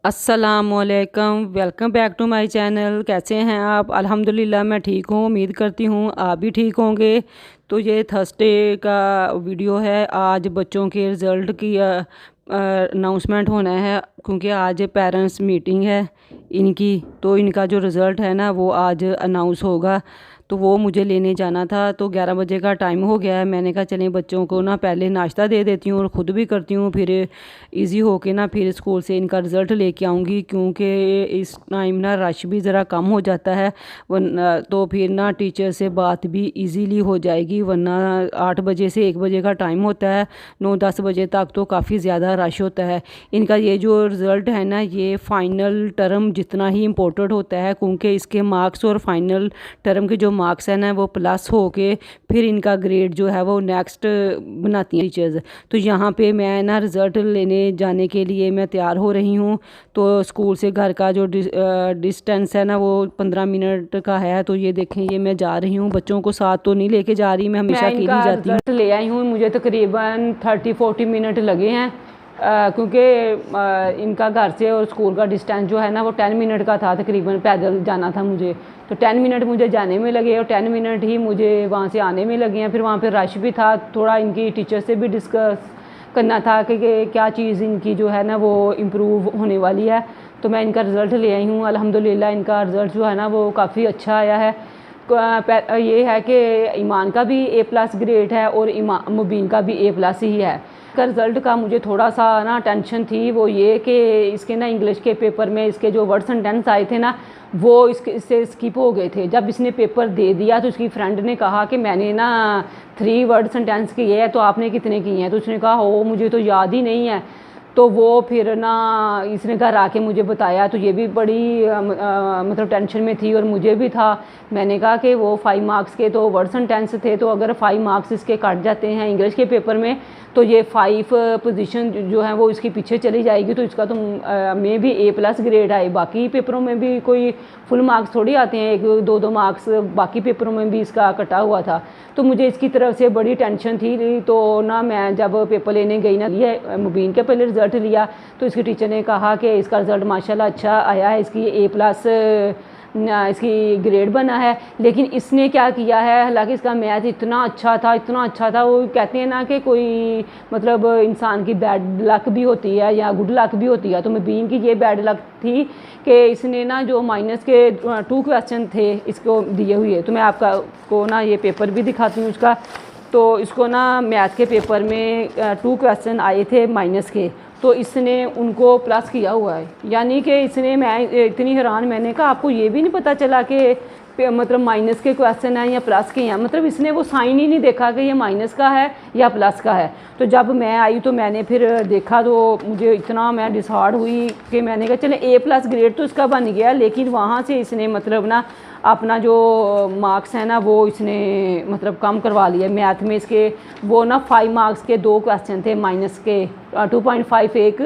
अस्सलामुअलैकुम, welcome back to my channel. कैसे हैं आप? अल्हम्दुलिल्लाह मैं ठीक हूँ। उम्मीद करती हूँ आप भी ठीक होंगे। तो ये थर्सडे का वीडियो है। आज बच्चों के रिज़ल्ट की अनाउंसमेंट होना है, क्योंकि आज पेरेंट्स मीटिंग है इनकी। तो इनका जो रिज़ल्ट है ना वो आज अनाउंस होगा, तो वो मुझे लेने जाना था। तो 11 बजे का टाइम हो गया है। मैंने कहा चलें बच्चों को ना पहले नाश्ता दे देती हूँ और ख़ुद भी करती हूँ, फिर इजी हो के ना फिर स्कूल से इनका रिज़ल्ट लेके आऊँगी। क्योंकि इस टाइम ना रश भी ज़रा कम हो जाता है, वरना तो फिर ना टीचर से बात भी इजीली हो जाएगी। वरना 8 बजे से 1 बजे का टाइम होता है, 9-10 बजे तक तो काफ़ी ज़्यादा रश होता है। इनका ये जो रिज़ल्ट है ना ये फ़ाइनल टर्म जितना ही इम्पोर्टेंट होता है, क्योंकि इसके मार्क्स और फाइनल टर्म के जो मार्क्स हैं ना वो प्लस हो के फिर इनका ग्रेड जो है वो नेक्स्ट बनाती हैं टीचर्स। तो यहाँ पे मैं ना रिज़ल्ट लेने जाने के लिए मैं तैयार हो रही हूँ। तो स्कूल से घर का जो डिस्टेंस है ना वो 15 मिनट का है। तो ये देखें, ये मैं जा रही हूँ, बच्चों को साथ तो नहीं लेके जा रही, मैं हमेशा अकेली जाती हूँ। ले आई हूँ, मुझे तकरीबन 30-40 मिनट लगे हैं, क्योंकि इनका घर से और स्कूल का डिस्टेंस जो है ना वो 10 मिनट का था, तकरीबन पैदल जाना था मुझे। तो 10 मिनट मुझे जाने में लगे और 10 मिनट ही मुझे वहाँ से आने में लगे हैं। फिर वहाँ पे रश भी था, थोड़ा इनकी टीचर से भी डिस्कस करना था कि क्या चीज़ इनकी जो है ना वो इम्प्रूव होने वाली है। तो मैं इनका रिज़ल्ट ले आई हूँ। अल्हम्दुलिल्लाह इनका रिज़ल्ट जो है ना वो काफ़ी अच्छा आया है। ये है कि ईमान का भी A+ ग्रेड है और मुबीन का भी A+ ही है। का रिज़ल्ट का मुझे थोड़ा सा ना टेंशन थी, वो ये कि इसके ना इंग्लिश के पेपर में इसके जो वर्ड सेंटेंस आए थे ना वो इससे स्किप हो गए थे। जब इसने पेपर दे दिया तो उसकी फ्रेंड ने कहा कि मैंने ना 3 वर्ड सेंटेंस किए हैं, तो आपने कितने किए हैं? तो उसने कहा हो मुझे तो याद ही नहीं है। तो वो फिर ना इसने घर आके मुझे बताया, तो ये भी बड़ी मतलब टेंशन में थी और मुझे भी था। मैंने कहा कि वो 5 मार्क्स के तो वर्ड सेंटेंस थे, तो अगर 5 मार्क्स इसके कट जाते हैं इंग्लिश के पेपर में तो ये 5 पोजीशन जो है वो इसके पीछे चली जाएगी। तो इसका तो में भी A+ ग्रेड आए। बाकी पेपरों में भी कोई फुल मार्क्स थोड़ी आते हैं, 1-2 मार्क्स बाकी पेपरों में भी इसका कटा हुआ था। तो मुझे इसकी तरफ से बड़ी टेंशन थी। तो ना मैं जब पेपर लेने गई ना, लिए मुबीन के पहले रिज़ल्ट लिया तो इसकी टीचर ने कहा कि इसका रिज़ल्ट माशाल्लाह अच्छा आया है, इसकी A+ इसकी ग्रेड बना है। लेकिन इसने क्या किया है, हालांकि इसका मैथ इतना अच्छा था, इतना अच्छा था। वो कहते हैं ना कि कोई मतलब इंसान की बैड लक भी होती है या गुड लक भी होती है। तो मुबीन की ये बैड लक थी कि इसने ना जो माइनस के 2 क्वेश्चन थे इसको दिए हुए। तो मैं आपको ना ये पेपर भी दिखाती हूँ इसका। तो इसको ना मैथ के पेपर में 2 क्वेश्चन आए थे माइनस के, तो इसने उनको प्लस किया हुआ है। यानी कि इसने, मैं इतनी हैरान, मैंने कहा आपको ये भी नहीं पता चला कि मतलब माइनस के क्वेश्चन हैं या प्लस के हैं? मतलब इसने वो साइन ही नहीं देखा कि ये माइनस का है या प्लस का है। तो जब मैं आई तो मैंने फिर देखा तो मुझे इतना मैं डिसहार्ड हुई कि मैंने कहा चले A+ ग्रेड तो इसका बन गया, लेकिन वहाँ से इसने मतलब ना अपना जो मार्क्स है ना वो इसने मतलब कम करवा लिया। मैथ में इसके वो ना 5 मार्क्स के 2 क्वेश्चन थे माइनस के, 2.5 एक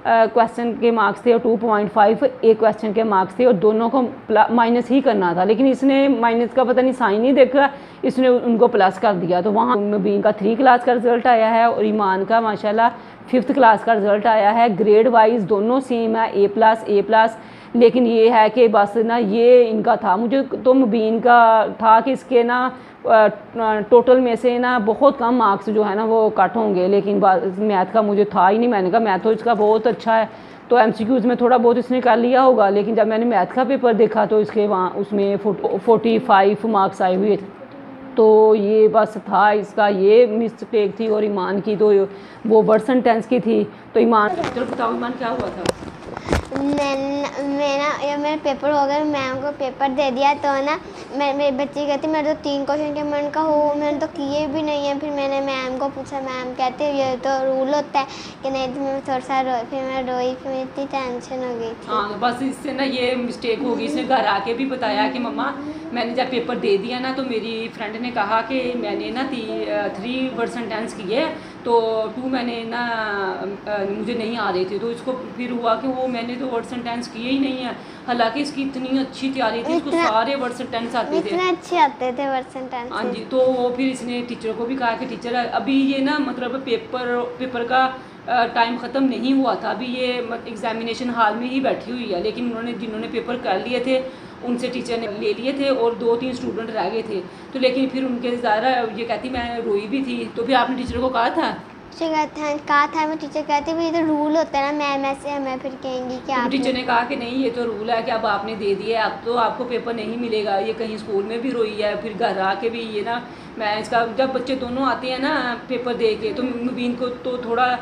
क्वेश्चन के मार्क्स थे और 2.5 एक क्वेश्चन के मार्क्स थे, और दोनों को माइनस ही करना था। लेकिन इसने माइनस का पता नहीं साइन नहीं देखा, इसने उनको प्लस कर दिया। तो वहाँ मुबीन का 3 क्लास का रिज़ल्ट आया है और ईमान का माशाल्लाह 5th क्लास का रिज़ल्ट आया है। ग्रेड वाइज दोनों सेम है, A+। लेकिन ये है कि बस ना ये इनका था, मुझे तो मुबीन का था कि इसके ना टोटल में से ना बहुत कम मार्क्स जो है ना वो कट होंगे। लेकिन मैथ का मुझे था ही नहीं। मैंने कहा मैथ तो इसका बहुत अच्छा है, तो MCQs में थोड़ा बहुत इसने कर लिया होगा। लेकिन जब मैंने मैथ का पेपर देखा तो इसके वहाँ उसमें 45 मार्क्स आए हुए। तो ये बस था इसका, ये मिस्टेक थी। और ईमान की तो वो वर्ड सेंटेंस की थी। तो ईमान, चलो बताओ ईमान क्या हुआ था? मैं मेरा पेपर हो गया, मैम को पेपर दे दिया। तो ना मेरी बच्ची कहती मेरे तो 3 क्वेश्चन के, मैंने कहा हो मैंने तो किए भी नहीं है। फिर मैंने मैम को पूछा, मैम कहते ये तो रूल होता है कि नहीं। तो मैं थोड़ा सा फिर मैं रोई, फिर मेरी इतनी टेंशन हो गई थी। हाँ बस इससे ना ये मिस्टेक होगी। इसने घर आके भी बताया कि मम्मा मैंने जब पेपर दे दिया ना तो मेरी फ्रेंड ने कहा कि मैंने ना 3 वर्ड सेंटेंस किए, तो 2 मैंने ना मुझे नहीं आ रहे थे। तो इसको फिर हुआ कि वो मैंने तो वर्ड सेंटेंस किए ही नहीं है, हालांकि इसकी इतनी अच्छी तैयारी थी, इसको सारे वर्ड सेंटेंस आते थे, इतने अच्छे आते थे वर्ड सेंटेंस। हाँ जी। तो वो फिर इसने टीचर को भी कहा कि टीचर अभी ये ना मतलब पेपर का टाइम ख़त्म नहीं हुआ था, अभी ये एग्ज़ामिनेशन हॉल में ही बैठी हुई है, लेकिन जिन्होंने पेपर कर लिए थे उनसे टीचर ने ले लिए थे और 2-3 स्टूडेंट रह गए थे। तो लेकिन फिर उनके ज़्यादा ये कहती मैं रोई भी थी। तो फिर आपने टीचर को कहा था? कहा था मैं, टीचर कहती भाई ये तो रूल होता है ना मैम, ऐसे हमें फिर कहेंगी कि आप। टीचर ने कहा कि नहीं, ये तो रूल है कि अब आपने दे दिया है, अब तो आपको पेपर नहीं मिलेगा। ये कहीं स्कूल में भी रोई है, फिर घर आके भी ये ना, मैं इसका जब बच्चे दोनों आते हैं ना पेपर दे के, तो मुबीन को तो थोड़ा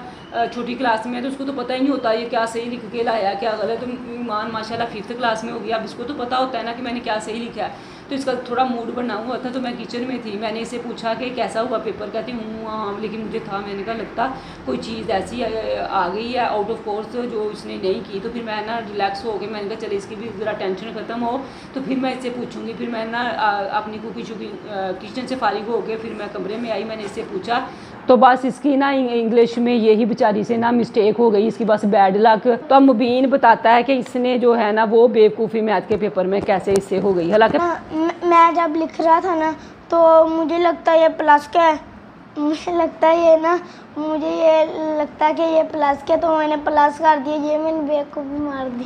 छोटी क्लास में है तो उसको तो पता ही नहीं होता ये क्या सही लिख के लाया क्या गलत। तो ईमान माशाल्लाह 5th क्लास में हो गया, अब इसको तो पता होता है ना कि मैंने क्या सही लिखा है। तो इसका थोड़ा मूड बना हुआ था, तो मैं किचन में थी, मैंने इसे पूछा कि कैसा हुआ पेपर, कहती हूँ हाँ, लेकिन मुझे था, मैंने कहा लगता कोई चीज़ ऐसी आ गई है आउट ऑफ कोर्स जो इसने नहीं की। तो फिर मैं ना रिलैक्स हो गई, मैंने कहा चले इसकी भी ज़रा टेंशन ख़त्म हो तो फिर मैं इससे पूछूंगी। फिर मैं ना अपनी कुकिंग किचन से फारिग हो गए, फिर मैं कमरे में आई, मैंने इससे पूछा तो बस इसकी ना इंग्लिश में यही बेचारी से ना मिस्टेक हो गई, इसकी बस बैड लक। तो अब मुबीन बताता है कि इसने जो है ना वो बेवकूफ़ी मैथ के पेपर में कैसे इससे हो गई। हालांकि मैं जब लिख रहा था ना तो मुझे लगता है ये प्लस का है, मुझे लगता है कि ये प्लस के, तो मैंने प्लस कर दिया, ये मैंने बेवकूफ़ी मार दी।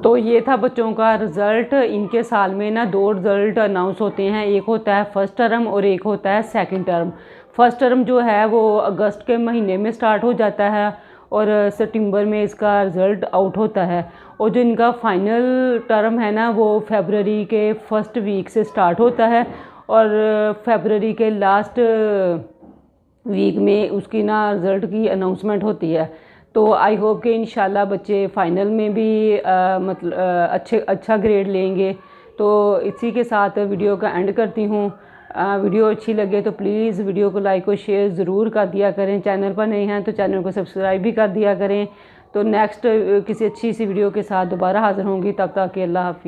तो ये था बच्चों का रिज़ल्ट। इनके साल में ना 2 रिज़ल्ट अनाउंस होते हैं, एक होता है फर्स्ट टर्म और एक होता है सेकंड टर्म। फर्स्ट टर्म जो है वो अगस्त के महीने में स्टार्ट हो जाता है और सितंबर में इसका रिज़ल्ट आउट होता है। और जो इनका फाइनल टर्म है ना वो फरवरी के फर्स्ट वीक से स्टार्ट होता है और फरवरी के लास्ट वीक में उसकी ना रिज़ल्ट की अनाउंसमेंट होती है। तो आई होप कि इंशाल्लाह बच्चे फ़ाइनल में भी अच्छा ग्रेड लेंगे। तो इसी के साथ वीडियो का एंड करती हूँ। वीडियो अच्छी लगे तो प्लीज़ वीडियो को लाइक और शेयर ज़रूर कर दिया करें। चैनल पर नए हैं तो चैनल को सब्सक्राइब भी कर दिया करें। तो नेक्स्ट किसी अच्छी सी वीडियो के साथ दोबारा हाज़िर होंगी, तब तक के अल्लाह हाफिज़।